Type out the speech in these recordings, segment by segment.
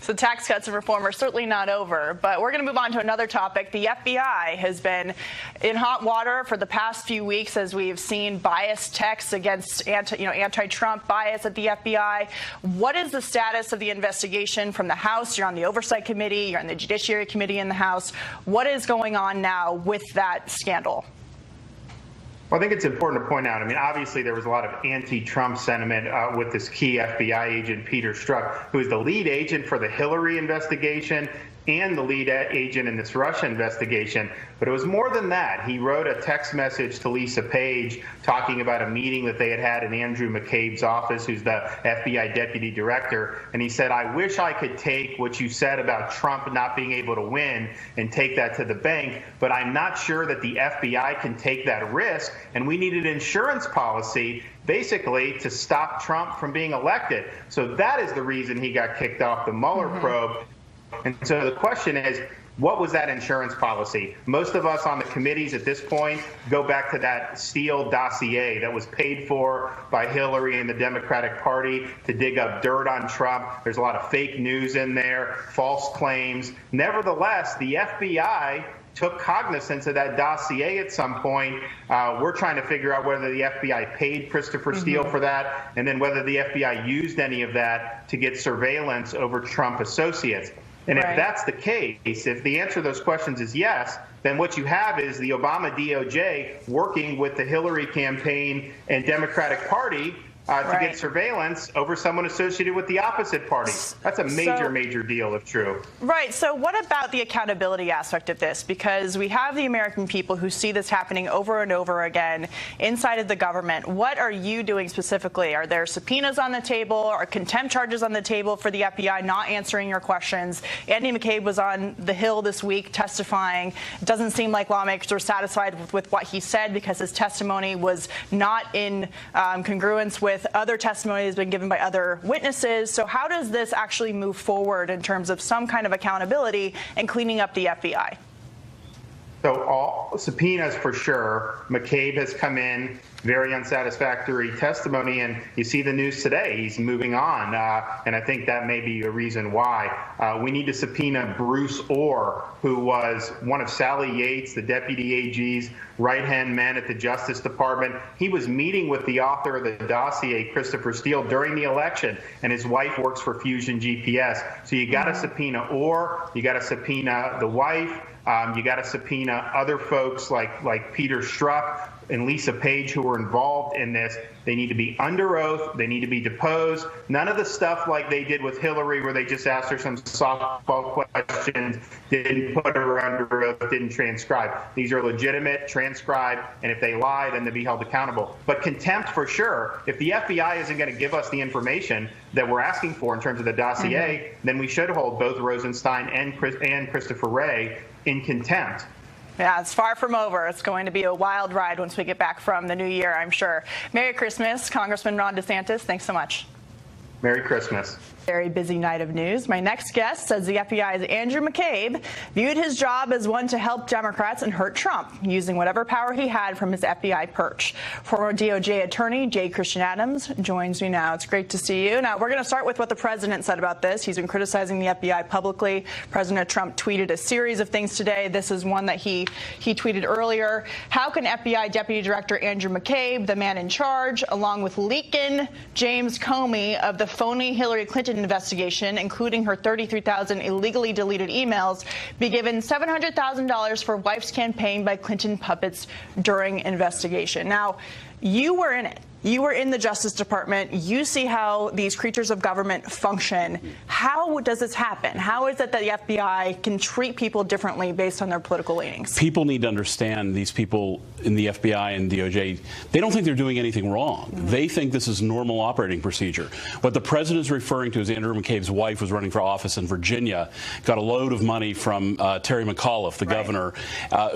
So tax cuts and reform are certainly not over, but we're going to move on to another topic. The FBI has been in hot water for the past few weeks as we've seen biased texts against anti-Trump bias at the FBI. What is the status of the investigation from the House? You're on the Oversight Committee, you're on the Judiciary Committee in the House. What is going on now with that scandal? Well, I think it's important to point out, obviously there was a lot of anti-Trump sentiment with this key FBI agent, Peter Strzok, who is the lead agent for the Hillary investigation and the lead agent in this Russia investigation. But it was more than that. He wrote a text message to Lisa Page talking about a meeting that they had in Andrew McCabe's office, who's the FBI deputy director. And he said, "I wish I could take what you said about Trump not being able to win and take that to the bank, but I'm not sure that the FBI can take that risk. And we need an insurance policy basically to stop Trump from being elected." So that is the reason he got kicked off the Mueller probe. And so the question is, what was that insurance policy? Most of us on the committees at this point go back to that Steele dossier that was paid for by Hillary and the Democratic Party to dig up dirt on Trump. There's a lot of fake news in there, false claims. Nevertheless, the FBI took cognizance of that dossier at some point. We're trying to figure out whether the FBI paid Christopher Steele for that, and then whether the FBI used any of that to get surveillance over Trump associates. And if that's the case, if the answer to those questions is yes, then what you have is the Obama DOJ working with the Hillary campaign and Democratic Party to get surveillance over someone associated with the opposite party. That's a major deal if true. Right. So what about the accountability aspect of this? Because we have the American people who see this happening over and over again inside of the government. What are you doing specifically? Are there subpoenas on the table? Are contempt charges on the table for the FBI not answering your questions? Andy McCabe was on the Hill this week testifying. It doesn't seem like lawmakers are satisfied with what he said because his testimony was not in congruence with other testimony that's been given by other witnesses. So how does this actually move forward in terms of some kind of accountability and cleaning up the FBI? So all subpoenas for sure. McCabe has come in, very unsatisfactory testimony, and you see the news today. He's moving on, and I think that may be a reason why. We need to subpoena Bruce Orr, who was one of Sally Yates, the deputy AG's right-hand man at the Justice Department. He was meeting with the author of the dossier, Christopher Steele, during the election, and his wife works for Fusion GPS. So you got to subpoena Orr, you got to subpoena the wife, you got to subpoena other folks like Peter Strzok and Lisa Page who were involved in this. They need to be under oath. They need to be deposed. None of the stuff like they did with Hillary where they just asked her some softball questions, didn't put her under oath, didn't transcribe. These are legitimate, transcribed, and if they lie, then they'll be held accountable. But contempt for sure. If the FBI isn't going to give us the information that we're asking for in terms of the dossier, then we should hold both Rosenstein and Christopher Wray in contempt. Yeah, it's far from over. It's going to be a wild ride once we get back from the new year, I'm sure. Merry Christmas, Congressman Ron DeSantis. Thanks so much. Merry Christmas. Very busy night of news. My next guest says the FBI's Andrew McCabe viewed his job as one to help Democrats and hurt Trump, using whatever power he had from his FBI perch. Former DOJ attorney J. Christian Adams joins me now. It's great to see you. Now, we're going to start with what the president said about this. He's been criticizing the FBI publicly. President Trump tweeted a series of things today. This is one that he tweeted earlier. How can FBI Deputy Director Andrew McCabe, the man in charge, along with leaking James Comey of the phony Hillary Clinton investigation, including her 33,000 illegally deleted emails, be given $700,000 for wife's campaign by Clinton puppets during investigation? Now, you were in it. You were in the Justice Department. You see how these creatures of government function. How does this happen? How is it that the FBI can treat people differently based on their political leanings? People need to understand these people in the FBI and DOJ, they don't think they're doing anything wrong. They think this is normal operating procedure. What the president is referring to is Andrew McCabe's wife was running for office in Virginia, got a load of money from Terry McAuliffe, the governor,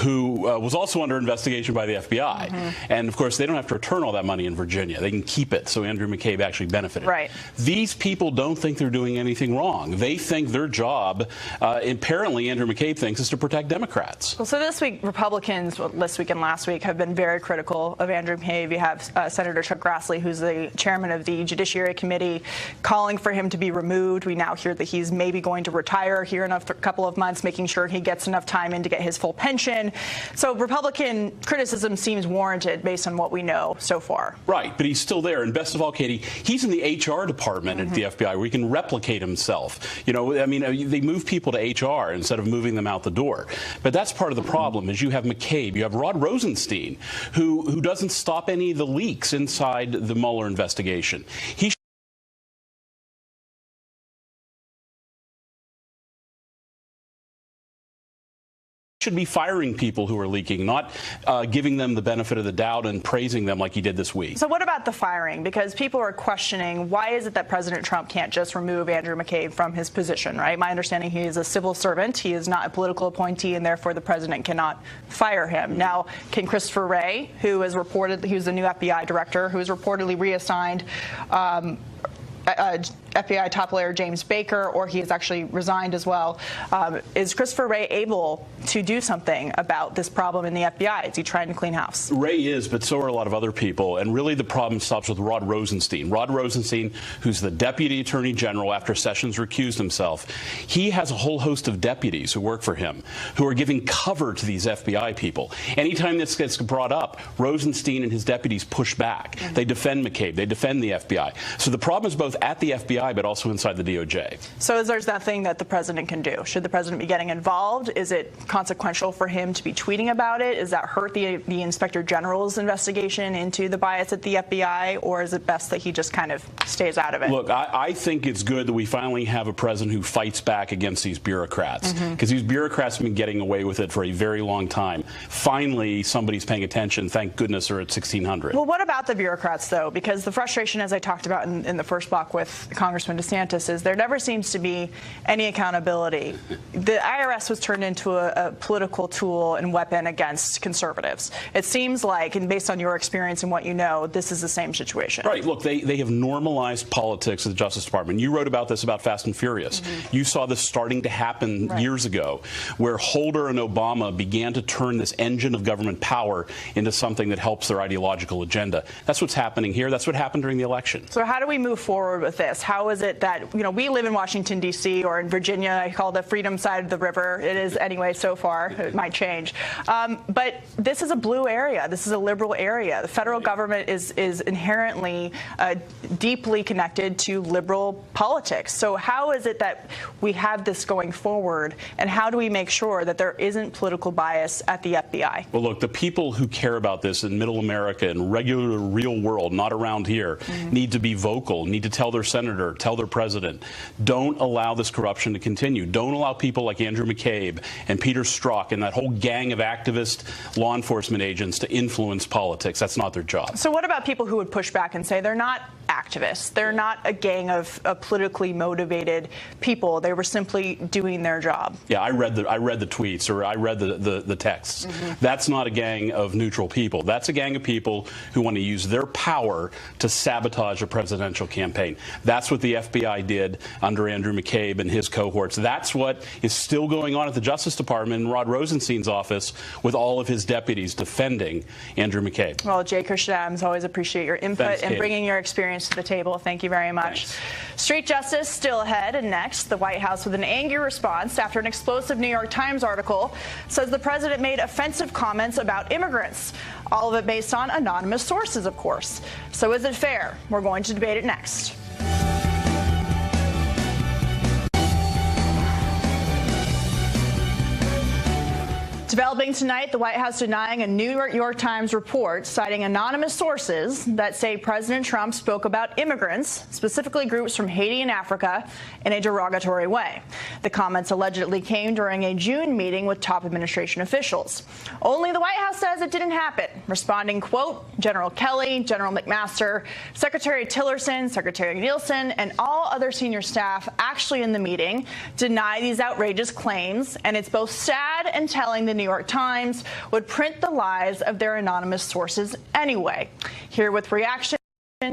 who was also under investigation by the FBI. And, of course, they don't have to return all that money in Virginia. Virginia. They can keep it so Andrew McCabe actually benefited. Right. These people don't think they're doing anything wrong. They think their job, apparently Andrew McCabe thinks, is to protect Democrats. Well, so this week, Republicans, this week and last week, have been very critical of Andrew McCabe. You have Senator Chuck Grassley, who's the chairman of the Judiciary Committee, calling for him to be removed. We now hear that he's maybe going to retire here in a couple of months, making sure he gets enough time in to get his full pension. So Republican criticism seems warranted based on what we know so far. Right, but he's still there. And best of all, Katie, he's in the HR department at the FBI where he can replicate himself. You know, I mean, they move people to HR instead of moving them out the door. But that's part of the problem is you have McCabe, you have Rod Rosenstein, who doesn't stop any of the leaks inside the Mueller investigation. He should be firing people who are leaking, not giving them the benefit of the doubt and praising them like he did this week. So what about the firing? Because people are questioning, why is it that President Trump can't just remove Andrew McCabe from his position, right? My understanding, he is a civil servant. He is not a political appointee, and therefore the president cannot fire him. Now, can Christopher Wray, who is reported, he was the new FBI director, who is reportedly reassigned FBI top lawyer James Baker, or he has actually resigned as well. Is Christopher Wray able to do something about this problem in the FBI? Is he trying to clean house? Wray is, but so are a lot of other people. And really the problem stops with Rod Rosenstein. Rod Rosenstein, who's the Deputy Attorney General after Sessions recused himself, he has a whole host of deputies who work for him who are giving cover to these FBI people. Anytime this gets brought up, Rosenstein and his deputies push back. They defend McCabe. They defend the FBI. So the problem is both at the FBI but also inside the DOJ. So there's nothing that the president can do. Should the president be getting involved? Is it consequential for him to be tweeting about it? Does that hurt the Inspector General's investigation into the bias at the FBI, or is it best that he just kind of stays out of it? Look, I think it's good that we finally have a president who fights back against these bureaucrats, because these bureaucrats have been getting away with it for a very long time. Finally, somebody's paying attention. Thank goodness they're at 1,600. Well, what about the bureaucrats, though? Because the frustration, as I talked about in the first block with Congressman DeSantis, is there never seems to be any accountability. The IRS was turned into a political tool and weapon against conservatives. It seems like, and based on your experience and what you know, this is the same situation. Right. Look, they have normalized politics at the Justice Department. You wrote about this about Fast and Furious. You saw this starting to happen years ago, where Holder and Obama began to turn this engine of government power into something that helps their ideological agenda. That's what's happening here. That's what happened during the election. So how do we move forward with this? How is it that, you know, we live in Washington, D.C., or in Virginia, I call the freedom side of the river. It is anyway so far. It might change. But this is a blue area. This is a liberal area. The federal government is inherently deeply connected to liberal politics. So how is it that we have this going forward, and how do we make sure that there isn't political bias at the FBI? Well, look, the people who care about this in middle America and regular real world, not around here, need to be vocal, need to tell their senator, tell their president, don't allow this corruption to continue. Don't allow people like Andrew McCabe and Peter Strzok and that whole gang of activist law enforcement agents to influence politics. That's not their job. So what about people who would push back and say they're not activists? They're not a gang of politically motivated people. They were simply doing their job. Yeah, I read the tweets, or I read the texts. That's not a gang of neutral people. That's a gang of people who want to use their power to sabotage a presidential campaign. That's what the FBI did under Andrew McCabe and his cohorts. That's what is still going on at the Justice Department in Rod Rosenstein's office with all of his deputies defending Andrew McCabe. Well, Jay Christian Adams, always appreciate your input. Thanks, and bringing your experience to the table. Thank you very much. Thanks. Street justice still ahead, and next, the White House with an angry response after an explosive New York Times article says the president made offensive comments about immigrants. All of it based on anonymous sources, of course. So is it fair? We're going to debate it next. Developing tonight, the White House denying a New York Times report citing anonymous sources that say President Trump spoke about immigrants, specifically groups from Haiti and Africa, in a derogatory way. The comments allegedly came during a June meeting with top administration officials. Only the White House says it didn't happen, responding, quote, General Kelly, General McMaster, Secretary Tillerson, Secretary Nielsen, and all other senior staff actually in the meeting deny these outrageous claims, and it's both sad and telling the New York Times would print the lies of their anonymous sources anyway. Here with reaction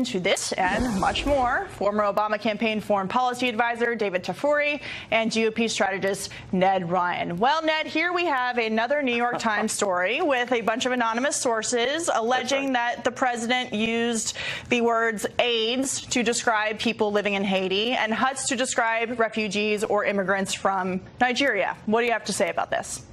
to this and much more, former Obama campaign foreign policy advisor David Tafuri and GOP strategist Ned Ryan. Well, Ned, here we have another New York Times story with a bunch of anonymous sources alleging that the president used the words AIDS to describe people living in Haiti and Huts to describe refugees or immigrants from Nigeria. What do you have to say about this?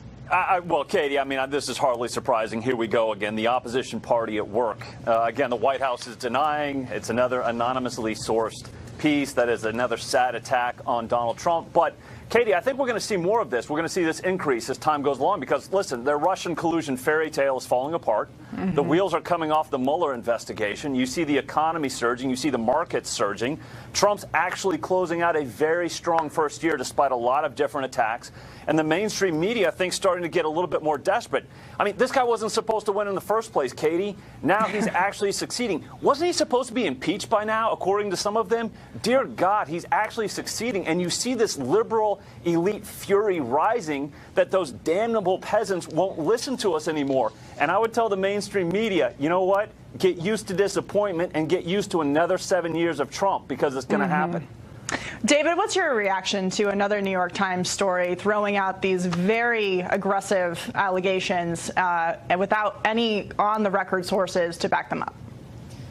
Well, Katie, I mean, this is hardly surprising. Here we go again. The opposition party at work. Again, the White House is denying. It's another anonymously sourced piece that is another sad attack on Donald Trump. But, Katie, I think we're going to see more of this. We're going to see this increase as time goes along because, listen, their Russian collusion fairy tale is falling apart. Mm-hmm. The wheels are coming off the Mueller investigation. You see the economy surging. You see the markets surging. Trump's actually closing out a very strong first year despite a lot of different attacks. And the mainstream media, I think, starting to get a little bit more desperate. I mean, this guy wasn't supposed to win in the first place, Katie. Now he's actually succeeding. Wasn't he supposed to be impeached by now, according to some of them? Dear God, he's actually succeeding. And you see this liberal elite fury rising that those damnable peasants won't listen to us anymore. And I would tell the mainstream media, you know what? Get used to disappointment and get used to another 7 years of Trump because it's going to happen. David, what's your reaction to another New York Times story throwing out these very aggressive allegations and without any on-the-record sources to back them up?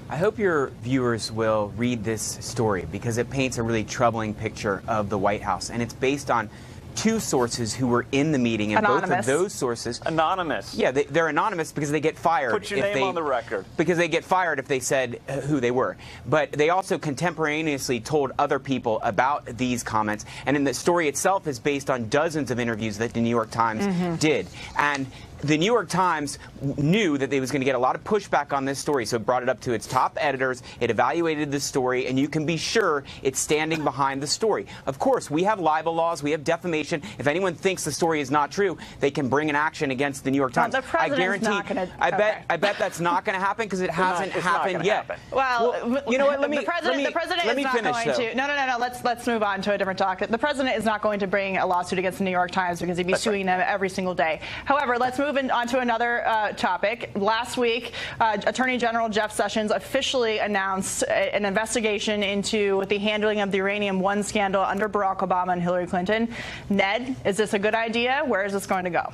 I hope your viewers will read this story because it paints a really troubling picture of the White House, and it's based on two sources who were in the meeting, and anonymous. Both of those sources... Anonymous. Yeah, they're anonymous because they get fired. Put your name on the record. Because they get fired if they said who they were. But they also contemporaneously told other people about these comments, and in the story itself is based on dozens of interviews that the New York Times did. And the New York Times knew that they was going to get a lot of pushback on this story, so it brought it up to its top editors. It evaluated the story, and you can be sure it's standing behind the story. Of course, we have libel laws, we have defamation. If anyone thinks the story is not true, they can bring an action against the New York Times. The president's not going to. I bet that's not going to happen because it hasn't happened yet. Happen. Well, you know what? The president is not going to. No. Let's move on to a different topic. The president is not going to bring a lawsuit against the New York Times because he'd be suing them every single day. However, let's move on to another topic. Last week, Attorney General Jeff Sessions officially announced an investigation into the handling of the Uranium One scandal under Barack Obama and Hillary Clinton. Ned, is this a good idea? Where is this going to go?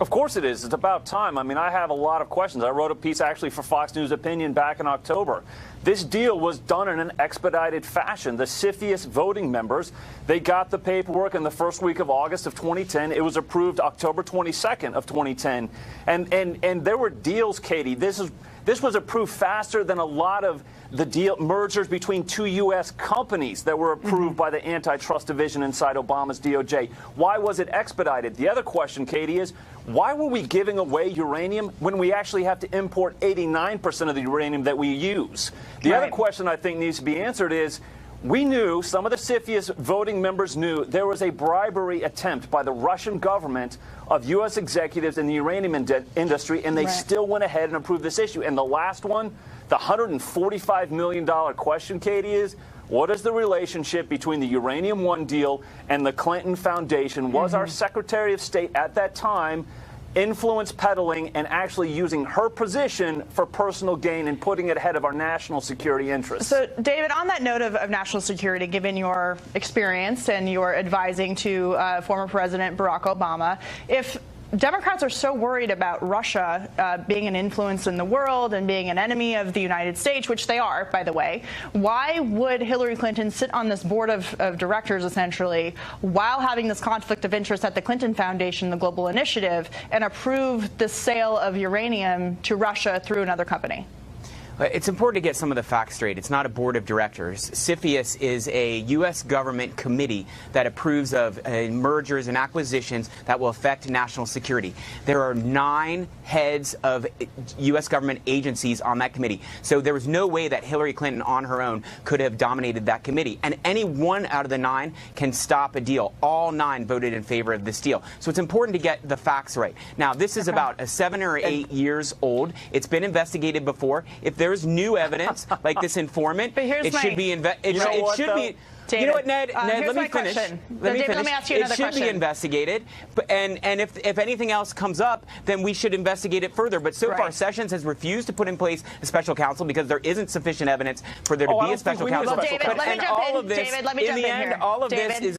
Of course it is. It's about time. I mean, I have a lot of questions. I wrote a piece actually for Fox News Opinion back in October. This deal was done in an expedited fashion. The CFIUS voting members, they got the paperwork in the first week of August of 2010. It was approved October 22nd of 2010. And there were deals, Katie. This was approved faster than a lot of the mergers between two U.S. companies that were approved by the antitrust division inside Obama's DOJ. Why was it expedited? The other question, Katie, is why were we giving away uranium when we actually have to import 89% of the uranium that we use? The other question I think needs to be answered is, we knew, some of the CFIUS voting members knew, there was a bribery attempt by the Russian government of U.S. executives in the uranium industry, and they still went ahead and approved this issue. And the last one, the $145 million question, Katie, is what is the relationship between the Uranium One deal and the Clinton Foundation? Was our Secretary of State at that time influence peddling and actually using her position for personal gain and putting it ahead of our national security interests? So, David, on that note of national security, given your experience and your advising to former President Barack Obama, if Democrats are so worried about Russia being an influence in the world and being an enemy of the United States, which they are, by the way, why would Hillary Clinton sit on this board of directors, essentially, while having this conflict of interest at the Clinton Foundation, the Global Initiative, and approve the sale of uranium to Russia through another company? It's important to get some of the facts straight. It's not a board of directors. CFIUS is a U.S. government committee that approves of mergers and acquisitions that will affect national security. There are 9 heads of U.S. government agencies on that committee. So there was no way that Hillary Clinton on her own could have dominated that committee. And any one out of the 9 can stop a deal. All 9 voted in favor of this deal. So it's important to get the facts right. Now, this is about 7 or 8 years old. It's been investigated before. If there's new evidence, like this informant, it should be You know what, Ned, let me finish. Let me ask you another question. It should be investigated, and if anything else comes up, then we should investigate it further. But so far, Sessions has refused to put in place a special counsel because there isn't sufficient evidence for there to be a special counsel. Well, David, let me jump in. David, let me jump in here. All of this is